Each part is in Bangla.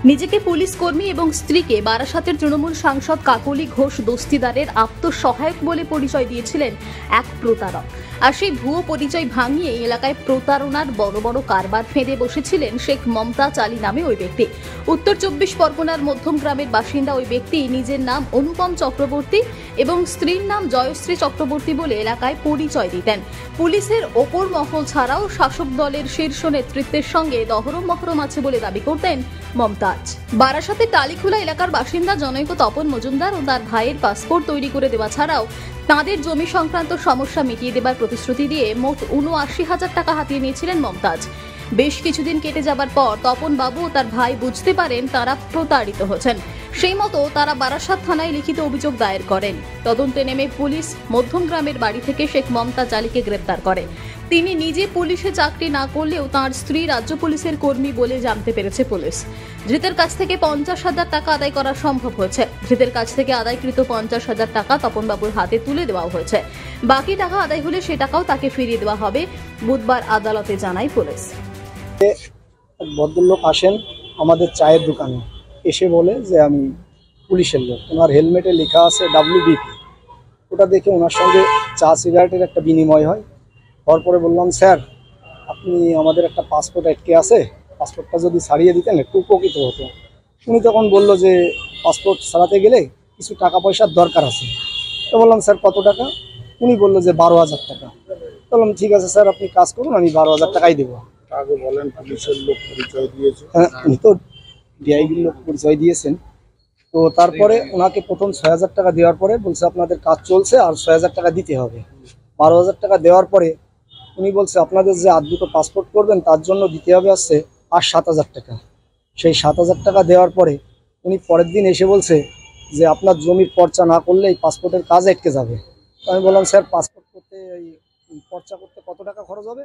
নিজেকে পুলিশ কর্মী এবং স্ত্রীকে বারাসাতের তৃণমূল সাংসদ কাকলি ঘোষ দস্তিদারের আত্মসহায়ক বলে পরিচয় দিয়েছিলেন এক প্রতারক। আর সেই ভুয়ো পরিচয় ভাঙিয়ে এলাকায় প্রতারণার বড় বড় কারবার ফেঁদে বসেছিলেন শেখ মমতাজ আলী নামে ওই ব্যক্তি। উত্তর 24 পরগনার মধ্যম গ্রামের বাসিন্দা ওই ব্যক্তি নিজের নাম অনুপম চক্রবর্তী এবং স্ত্রীর নাম জয়শ্রী চক্রবর্তী বলে এলাকায় পরিচয় দিতেন। পুলিশের ওপর মহল ছাড়াও শাসক দলের শীর্ষ নেতৃত্বের সঙ্গে দহরম মহরম আছে বলে দাবি করতেন মমতাজ। বারাসাতের টালিখোলা এলাকার বাসিন্দা জনৈক তপন মজুমদার ও তার ভাইয়ের পাসপোর্ট তৈরি করে দেওয়া ছাড়াও তাঁদের জমি সংক্রান্ত সমস্যা মিটিয়ে দেবার প্রতিশ্রুতি দিয়ে মোট ৭৯,০০০ টাকা হাতিয়ে নিয়েছিলেন মমতাজ। বেশ কিছুদিন কেটে যাবার পর তপন বাবু ও তার ভাই বুঝতে পারেন তারা প্রতারিত হচ্ছেন। সেই মতো তারা বারাসাত থানায় লিখিত অভিযোগ দায়ের করেন। তদন্তে নেমে পুলিশ মধ্যম গ্রামের বাড়ি থেকে শেখ মমতাজ আলীকে গ্রেপ্তার করে। তিনি নিজে পুলিশে চাকরি না করলেও তাঁর স্ত্রী রাজ্য পুলিশের কর্মী বলে জানতে পেরেছে পুলিশ। ধৃতের কাছ থেকে ৫০,০০০ টাকা আদায় করা সম্ভব হয়েছে। ধৃতের কাছ থেকে আদায়কৃত ৫০,০০০ টাকা তপনবাবুর হাতে তুলে দেওয়া হয়েছে। বাকি টাকা আদায় হলে সে টাকাও তাকে ফিরিয়ে দেওয়া হবে বুধবার আদালতে, জানায় পুলিশ। ভদ্রলোক আসেন আমাদের চায়ের দোকানে, এসে বলে যে আমি পুলিশের লোক। ওনার হেলমেটে লেখা আছে WBP। ওটা দেখে ওনার সঙ্গে চা সিগারেটের একটা বিনিময় হয়। হওয়ার পরে বললাম, স্যার আপনি আমাদের একটা পাসপোর্ট আটকে আছে, পাসপোর্টটা যদি ছাড়িয়ে দিতেন একটু উপকৃত হতো। উনি তখন বলল যে পাসপোর্ট ছাড়াতে গেলে কিছু টাকা পয়সার দরকার আছে। তো বললাম, স্যার কত টাকা? উনি বললো যে 12,০০০ টাকা। বললাম, ঠিক আছে স্যার, আপনি কাজ করুন, আমি 12,০০০ টাকাই দেবো। আগে বলেন পুলিশের লোক পরিচয় দিয়েছে। হ্যাঁ, উনি তো ডিআইবির লোক পরিচয় দিয়েছেন। তো তারপরে ওনাকে প্রথম ৬,০০০ টাকা দেওয়ার পরে বলছে আপনাদের কাজ চলছে আর ৬,০০০ টাকা দিতে হবে। 12,০০০ টাকা দেওয়ার পরে উনি বলছে আপনাদের যে আর দুটো পাসপোর্ট করবেন তার জন্য দিতে হবে আসছে আর ৭,০০০ টাকা। সেই 7,০০০ টাকা দেওয়ার পরে উনি পরের দিন এসে বলছে যে আপনার জমির পর্চা না করলে এই পাসপোর্টের কাজ আটকে যাবে। তো আমি বললাম, স্যার পাসপোর্ট করতে এই পর্চা করতে কত টাকা খরচ হবে?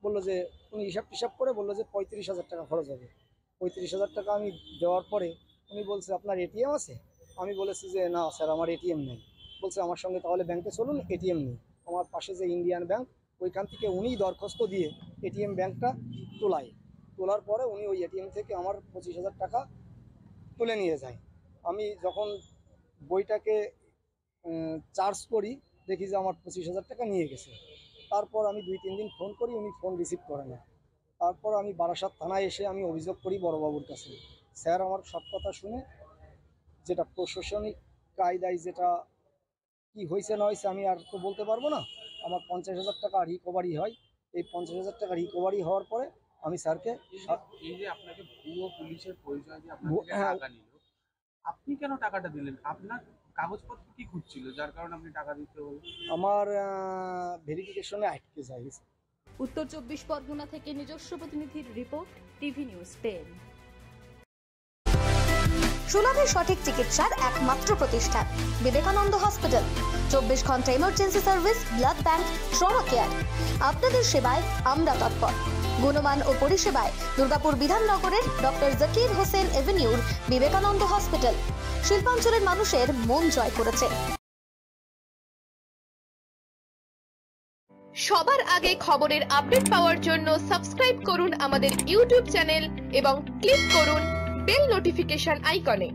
বললো যে উনি হিসাব করে বললো যে ৩৫,০০০ টাকা খরচ হবে। ৩৫,০০০ টাকা আমি দেওয়ার পরে উনি বলছে আপনার এটিএম আছে? আমি বলেছি যে না স্যার, আমার এটিএম নেই। বলছে আমার সঙ্গে তাহলে ব্যাংকে চলুন, এটিএম নেই। আমার পাশে যে ইন্ডিয়ান ব্যাংক, ওইখান থেকে উনিই দরখাস্ত দিয়ে এটিএম ব্যাংকটা তোলার পরে উনি ওই এটিএম থেকে আমার ২৫,০০০ টাকা তুলে নিয়ে যায়। আমি যখন বইটাকে চার্জ করি দেখি যে আমার ২৫,০০০ টাকা নিয়ে গেছে। তারপর আমি ২-৩ দিন ফোন করি, উনি ফোন রিসিভ করে না। তারপর আমি বারাসাত থানায় এসে আমি অভিযোগ করি বড়বাবুর কাছে। স্যার আমার সব কথা শুনে যেটা প্রশাসনিক কায়দায় যেটা কি হয়েছে না হয়েছে আমি আর তো বলতে পারবো না। আমার ৫০,০০০ টাকা রিকভারি হয়। এই ৫০,০০০ টাকা রিকভারি হওয়ার পরে আমি স্যারকে এই যে আপনাকে ভুয়ো পুলিশের পরিচয় দিয়ে আপনার থেকে টাকা নিল, আপনি কেন টাকাটা দিলেন? আপনার কাগজপত্র কি খুঁজছিল যার কারণে আপনি টাকা দিতে হলো? আমার ভেরিফিকেশনে আটকে যায়। উত্তর 24 পরগনা থেকে নিজস্ব প্রতিনিধির রিপোর্ট, টিভি নিউজ 10। সুলভে সঠিক চিকিৎসার একমাত্র প্রতিষ্ঠান বিবেকানন্দ হসপিটাল। 24 ঘন্টা emergency service, blood bank, trauma care. আপনাদের সেবায় আমরা তৎপর। গুণমান ও পরিষেবায় দুর্গাপুর বিধাননগরের ডক্টর জাকির হোসেন এভিনিউর বিবেকানন্দ হসপিটাল শিল্পাঞ্চলের মানুষের মন জয় করেছে। সবার আগে খবরের আপডেট পাওয়ার জন্য সাবস্ক্রাইব করুন আমাদের ইউটিউব চ্যানেল এবং ক্লিক করুন বেল নোটিফিকেশন আইকনে।